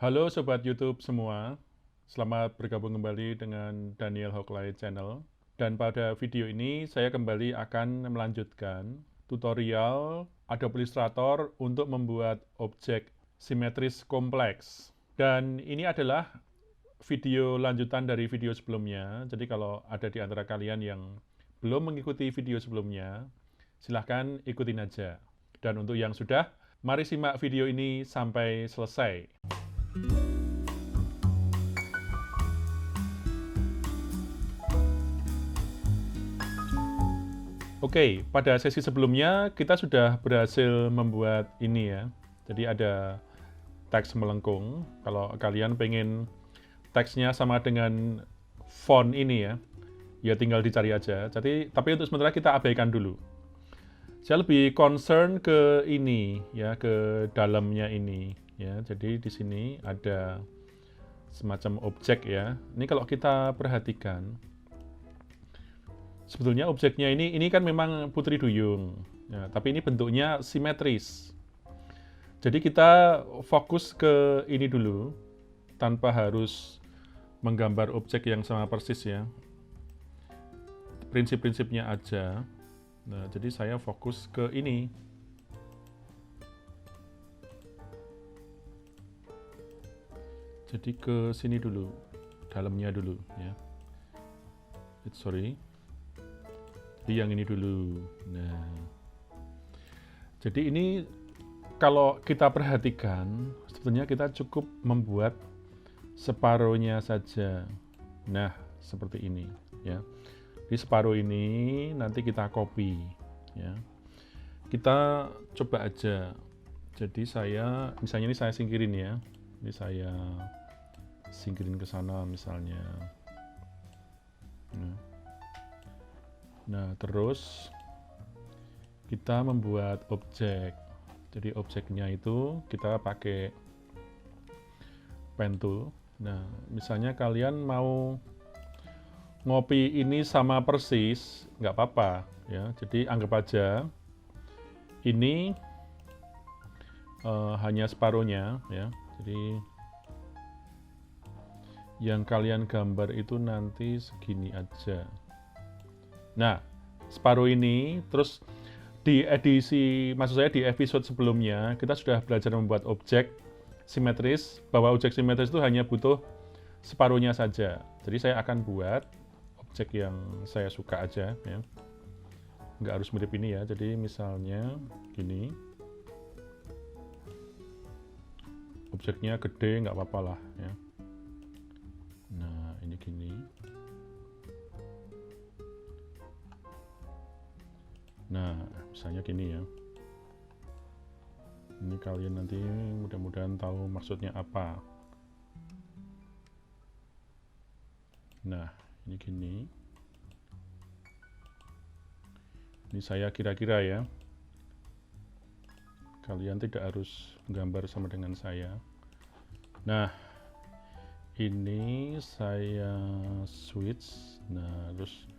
Halo Sobat YouTube semua, selamat bergabung kembali dengan Daniel Hoklay Channel. Dan pada video ini saya kembali akan melanjutkan tutorial Adobe Illustrator untuk membuat objek simetris kompleks. Dan ini adalah video lanjutan dari video sebelumnya, jadi kalau ada di antara kalian yang belum mengikuti video sebelumnya, silahkan ikutin aja. Dan untuk yang sudah, mari simak video ini sampai selesai. Oke, pada sesi sebelumnya kita sudah berhasil membuat ini ya. Jadi ada teks melengkung. Kalau kalian pengen teksnya sama dengan font ini ya tinggal dicari aja. Tapi untuk sementara kita abaikan dulu. Saya lebih concern ke ini ya, ke dalamnya ini ya. Jadi di sini ada semacam objek ya. Ini kalau kita perhatikan, sebetulnya objeknya ini kan memang putri duyung, ya, tapi ini bentuknya simetris. Jadi kita fokus ke ini dulu, tanpa harus menggambar objek yang sama persis ya. Prinsip-prinsipnya aja. Nah, jadi saya fokus ke ini. Jadi ke sini dulu, dalamnya dulu ya. Sorry. Jadi yang ini dulu. Nah, jadi ini kalau kita perhatikan, sebetulnya kita cukup membuat separuhnya saja. Nah, seperti ini, ya. Di separuh ini nanti kita copy, ya. Kita coba aja. Jadi misalnya ini saya singkirin ya. Ini saya singkirin ke sana misalnya. Nah, terus kita membuat objek. Jadi objeknya itu kita pakai pen tool. Nah, misalnya kalian mau ngopi ini sama persis, nggak apa-apa ya. Jadi anggap aja ini hanya separuhnya ya. Jadi yang kalian gambar itu nanti segini aja. Nah, separuh ini, terus di episode sebelumnya, kita sudah belajar membuat objek simetris, bahwa objek simetris itu hanya butuh separuhnya saja. Jadi saya akan buat objek yang saya suka aja, ya. Nggak harus mirip ini ya, jadi misalnya gini. Objeknya gede, nggak apa-apa lah, ya. Nah, ini gini. Nah, misalnya gini ya. Ini kalian nanti mudah-mudahan tahu maksudnya apa. Nah, ini gini. Ini saya kira-kira ya. Kalian tidak harus gambar sama dengan saya. Nah, ini saya switch. Nah, terus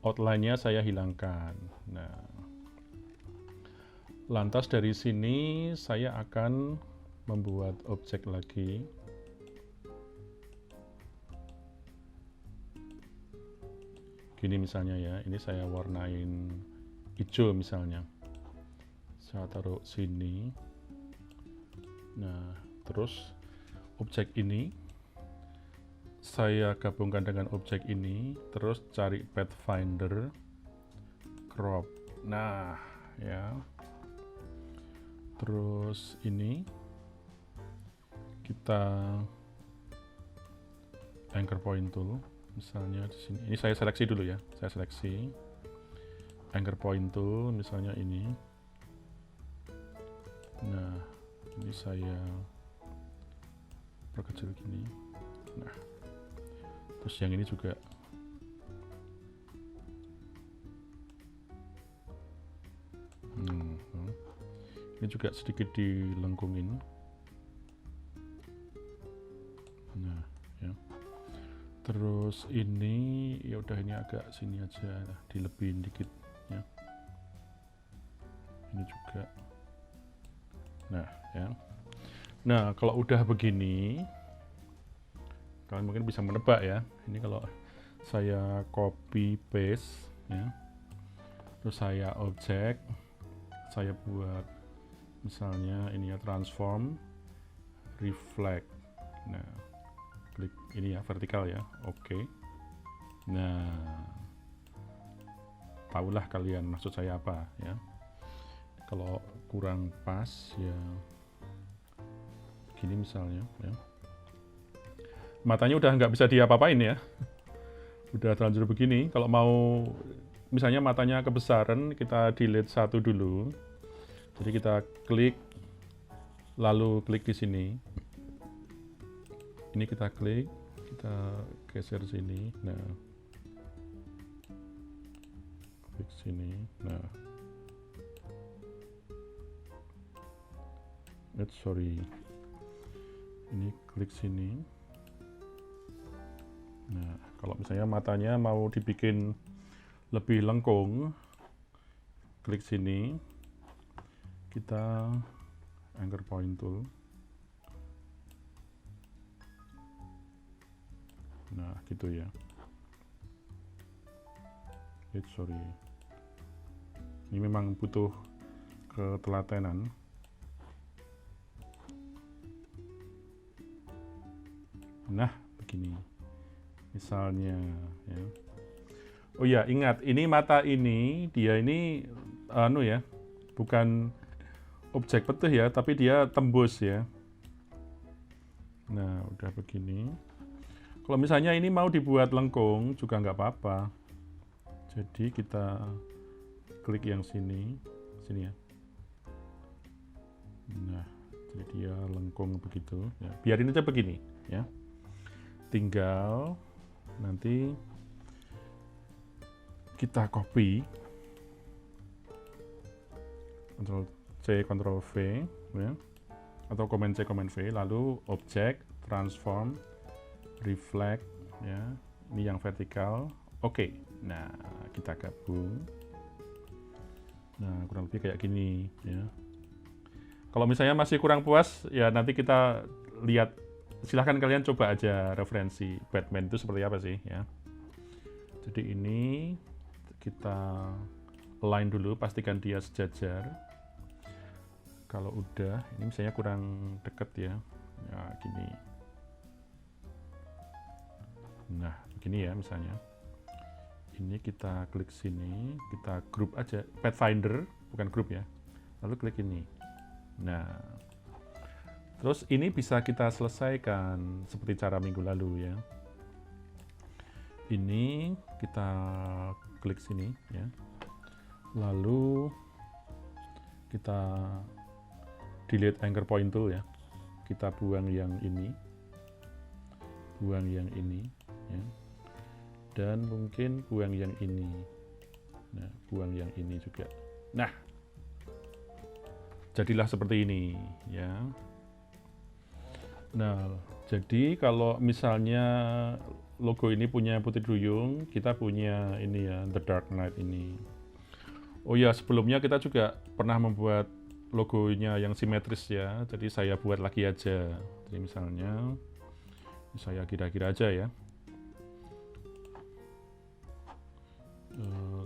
outline-nya saya hilangkan. Nah, lantas dari sini saya akan membuat objek lagi. Gini misalnya ya, ini saya warnain hijau misalnya. Saya taruh sini. Nah, terus objek ini saya gabungkan dengan objek ini, terus cari pathfinder, crop. Nah, ya. Terus ini kita anchor point tool, misalnya di sini. Ini saya seleksi dulu ya. Saya seleksi anchor point tool, misalnya ini. Nah, ini saya perkecil gini. Nah, terus yang ini juga. Ini juga sedikit dilengkungin. Nah, ya. Terus ini ya udah, ini agak sini aja, dilebihin dikit ya. Ini juga. Nah, ya. Nah, kalau udah begini, kalian mungkin bisa menebak ya. Ini kalau saya copy paste ya, terus saya objek, saya buat misalnya ini ya, transform reflect. Nah, klik ini ya, vertikal ya, oke. Nah, tahulah kalian maksud saya apa ya. Kalau kurang pas ya gini misalnya ya, matanya udah nggak bisa diapa-apain ya, udah terlanjur begini. Kalau mau misalnya matanya kebesaran, kita delete satu dulu. Jadi kita klik, lalu klik di sini. Ini kita klik, kita geser sini. Nah, klik sini. Nah, sorry. Ini klik sini. Nah, kalau misalnya matanya mau dibikin lebih lengkung, klik sini. Kita anchor point tool. Nah, gitu ya. Sorry. Ini memang butuh ketelatenan. Nah, begini. Misalnya ya. Oh ya, ingat, ini mata ini, dia ini ya, bukan objek petuh ya, tapi dia tembus ya. Nah, udah begini. Kalau misalnya ini mau dibuat lengkung juga nggak apa-apa. Jadi kita klik yang sini ya. Nah, jadi dia lengkung begitu. Ya, biarin aja begini ya. Tinggal nanti kita copy, Ctrl C, Ctrl V ya, atau Command C, Command V, lalu objek, transform, reflect ya, ini yang vertikal. Oke. Nah, kita gabung. Nah, kurang lebih kayak gini ya. Kalau misalnya masih kurang puas ya, nanti kita lihat, silahkan kalian coba aja referensi Batman itu seperti apa sih ya. Jadi ini kita align dulu, pastikan dia sejajar. Kalau udah, ini misalnya kurang deket ya, ya gini. Nah, begini ya misalnya. Ini kita klik sini, kita group aja, Pathfinder, bukan group ya. Lalu klik ini. Nah, terus ini bisa kita selesaikan seperti cara minggu lalu ya. Ini kita klik sini ya. Lalu kita delete anchor point tool ya. Kita buang yang ini. Buang yang ini ya. Dan mungkin buang yang ini. Nah, buang yang ini juga. Nah, jadilah seperti ini ya. Nah, jadi kalau misalnya logo ini punya Putri Duyung, kita punya ini ya, The Dark Knight ini. Oh ya, sebelumnya kita juga pernah membuat logonya yang simetris ya, jadi saya buat lagi aja. Jadi misalnya, saya kira-kira aja ya.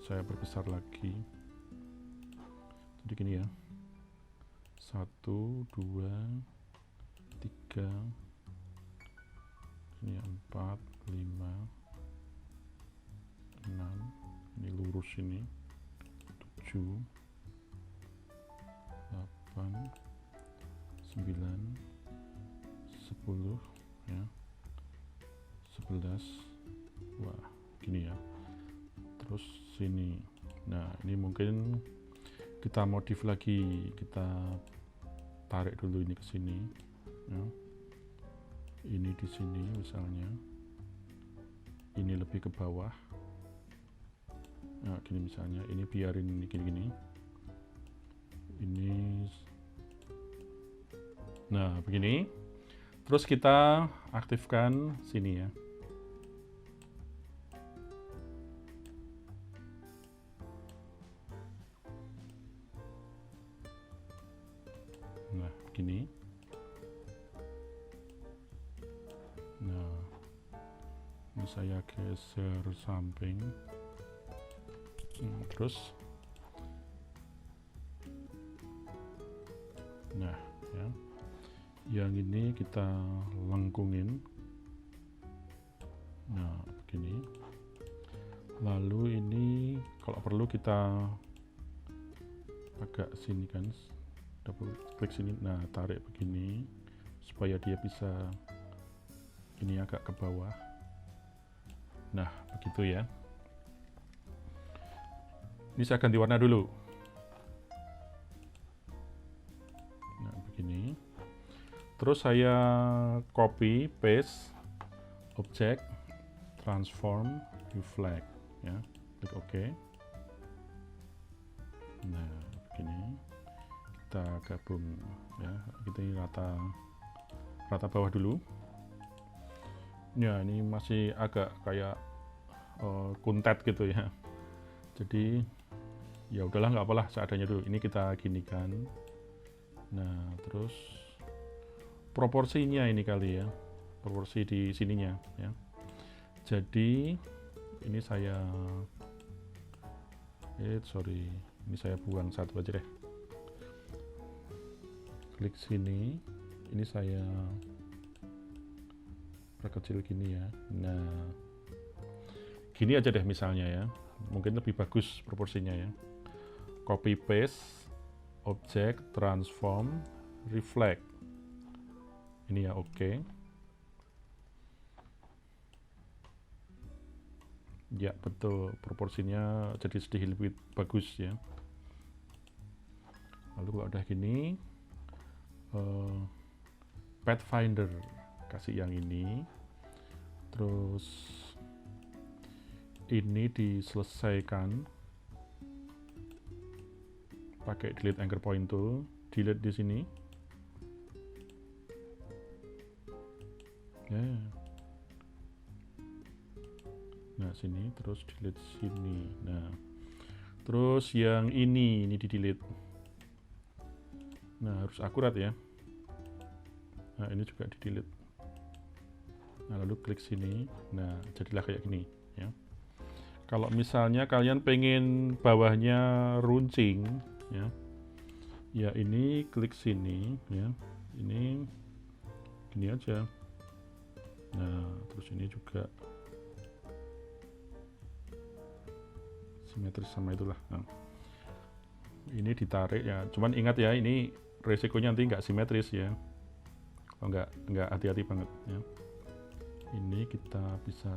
Saya perbesar lagi. Jadi gini ya. 1, 2, 3, ini 4, 5, 6, ini lurus ini, 7, 8, 9, 10 ya, 11, wah gini ya. Terus sini. Nah, ini mungkin kita modif lagi, kita tarik dulu ini ke sini ya. Ini di sini misalnya, ini lebih ke bawah. Nah, gini misalnya, ini biarin ini gini-gini. Ini, nah begini. Terus kita aktifkan sini ya. Nah, begini. saya geser samping. Terus nah ya, yang ini kita lengkungin. Nah begini. Lalu ini kalau perlu kita agak sini kan, double klik sini, nah tarik begini supaya dia bisa ini agak ke bawah. Nah begitu ya. Ini saya ganti warna dulu. Nah begini. Terus saya copy paste object transform reflect ya, klik OK. Nah begini, kita gabung ya, kita rata bawah dulu ya. Ini masih agak kayak kuntet gitu ya, jadi ya udahlah, nggak apalah, seadanya dulu. Ini kita ginikan. Nah terus proporsinya ini kali ya, proporsi di sininya ya. Jadi ini saya ini saya buang satu aja deh. Klik sini, ini saya perkecil gini ya. Nah gini aja deh misalnya ya, mungkin lebih bagus proporsinya ya. Copy paste object transform reflect, ini ya, oke. Ya betul, proporsinya jadi sedikit lebih bagus ya. Lalu kalau udah gini, Pathfinder kasih yang ini, terus ini diselesaikan pakai delete anchor point tool, delete di sini ya. Nah sini, terus delete sini. Nah terus yang ini di delete. Nah harus akurat ya. Nah ini juga di delete. Nah lalu klik sini. Nah jadilah kayak gini ya. Kalau misalnya kalian pengen bawahnya runcing ya ini klik sini ya, ini gini aja. Nah terus ini juga simetris sama itulah. Nah, ini ditarik ya, cuman ingat ya, ini resikonya nanti nggak simetris ya, kalau nggak hati-hati banget ya. Ini kita bisa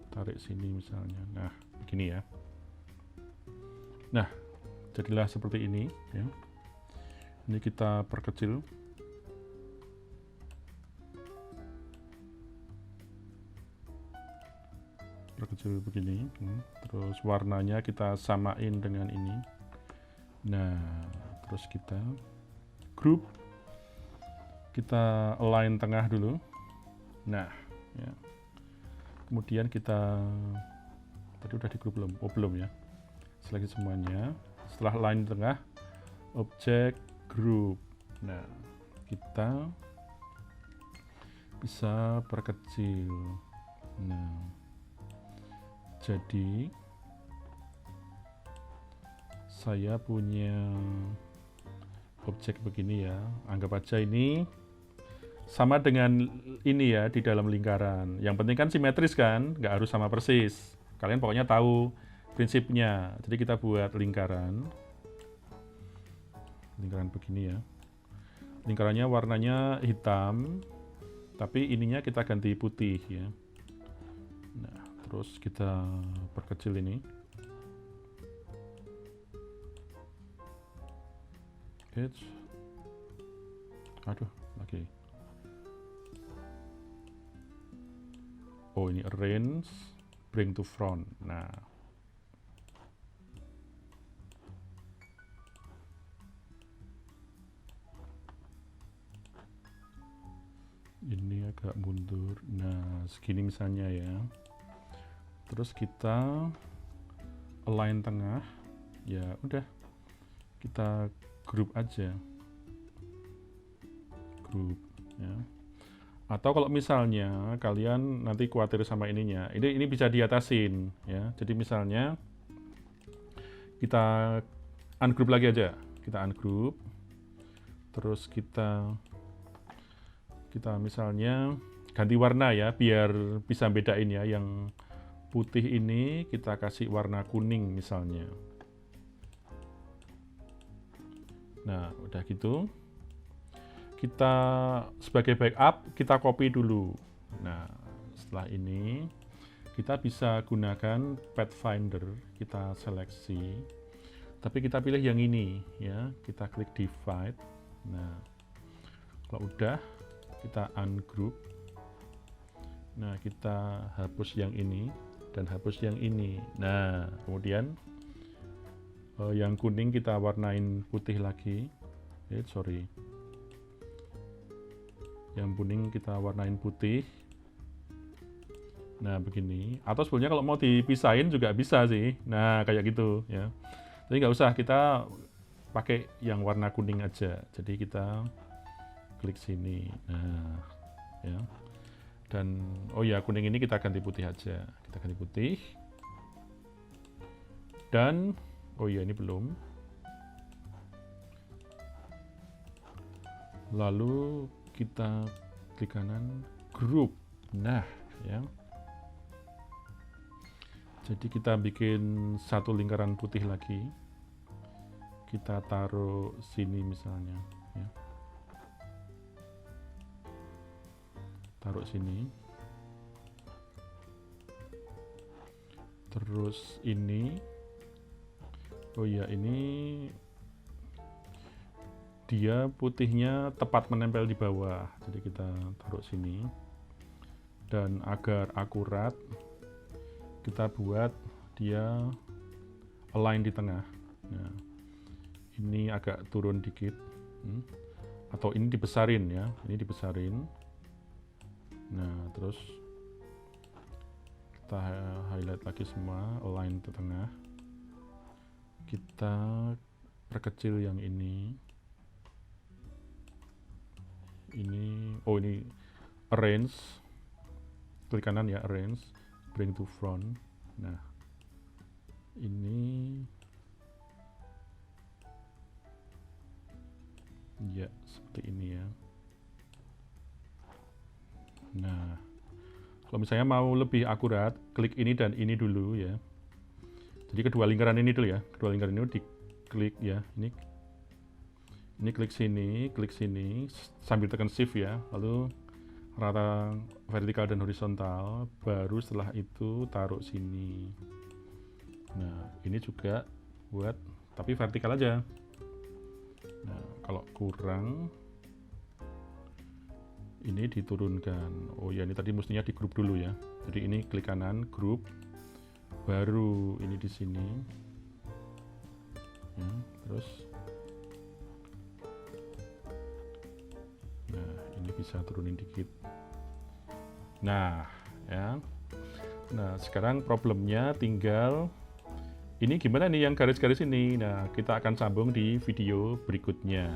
tarik sini misalnya. Nah begini ya. Nah jadilah seperti ini ya. Ini kita perkecil. Perkecil begini. Terus warnanya kita samain dengan ini. Nah terus kita group, kita align tengah dulu. Nah ya. Kemudian kita tadi udah di group belum? Oh belum ya. Selagi semuanya. Setelah line tengah, object group. Nah kita bisa perkecil. Nah jadi saya punya objek begini ya, anggap aja ini sama dengan ini ya, di dalam lingkaran. Yang penting kan simetris kan, nggak harus sama persis. Kalian pokoknya tahu prinsipnya. Jadi kita buat lingkaran begini ya. Lingkarannya warnanya hitam, tapi ininya kita ganti putih ya. Nah terus kita perkecil ini. Aduh lagi. Oh ini arrange, bring to front. Nah ini agak mundur. Nah segini misalnya ya. Terus kita align tengah. Ya udah, kita group aja. Group ya. Atau kalau misalnya kalian nanti khawatir sama ininya, ini bisa diatasin ya. Jadi misalnya kita ungroup lagi aja, kita ungroup, terus kita misalnya ganti warna ya, biar bisa bedain ya. Yang putih ini kita kasih warna kuning misalnya. Nah, udah gitu. Kita sebagai backup, kita copy dulu. Nah, setelah ini kita bisa gunakan Pathfinder, kita seleksi. Tapi kita pilih yang ini ya, kita klik divide. Nah, kalau udah kita ungroup. Nah, kita hapus yang ini dan hapus yang ini. Nah, kemudian yang kuning kita warnain putih lagi. Sorry. Yang kuning kita warnain putih. Nah, begini. Atau sebenarnya kalau mau dipisahin juga bisa sih. Nah, kayak gitu ya. Jadi nggak usah, kita pakai yang warna kuning aja. Jadi kita klik sini. Nah, ya. Dan oh ya, kuning ini kita ganti putih aja. Kita ganti putih. Dan oh ya, ini belum. Lalu kita klik kanan group. Nah, ya. Jadi kita bikin satu lingkaran putih lagi. Kita taruh sini misalnya, ya. Taruh sini. Terus ini. Oh ya, ini dia putihnya tepat menempel di bawah. Jadi kita taruh sini. Dan agar akurat, kita buat dia align di tengah. Nah, ini agak turun dikit, atau ini dibesarin ya, ini dibesarin. Nah, terus kita highlight lagi semua, align di tengah. Kita perkecil yang ini. Oh ini arrange, klik kanan ya, arrange. Bring to front. Nah, ini ya seperti ini ya. Nah, kalau misalnya mau lebih akurat, klik ini dan ini dulu ya. Jadi kedua lingkaran ini dulu ya, kedua lingkaran ini diklik ya. Ini klik sini sambil tekan shift ya. Lalu rata vertikal dan horizontal, baru setelah itu taruh sini. Nah, ini juga buat, tapi vertikal aja. Nah, kalau kurang, ini diturunkan. Oh ya, ini tadi mestinya di grup dulu ya. Jadi ini klik kanan, grup, baru ini di sini. Ya, terus, nah ini bisa turunin dikit. Nah, ya. Nah, sekarang problemnya tinggal ini gimana nih yang garis-garis ini. Nah, kita akan sambung di video berikutnya.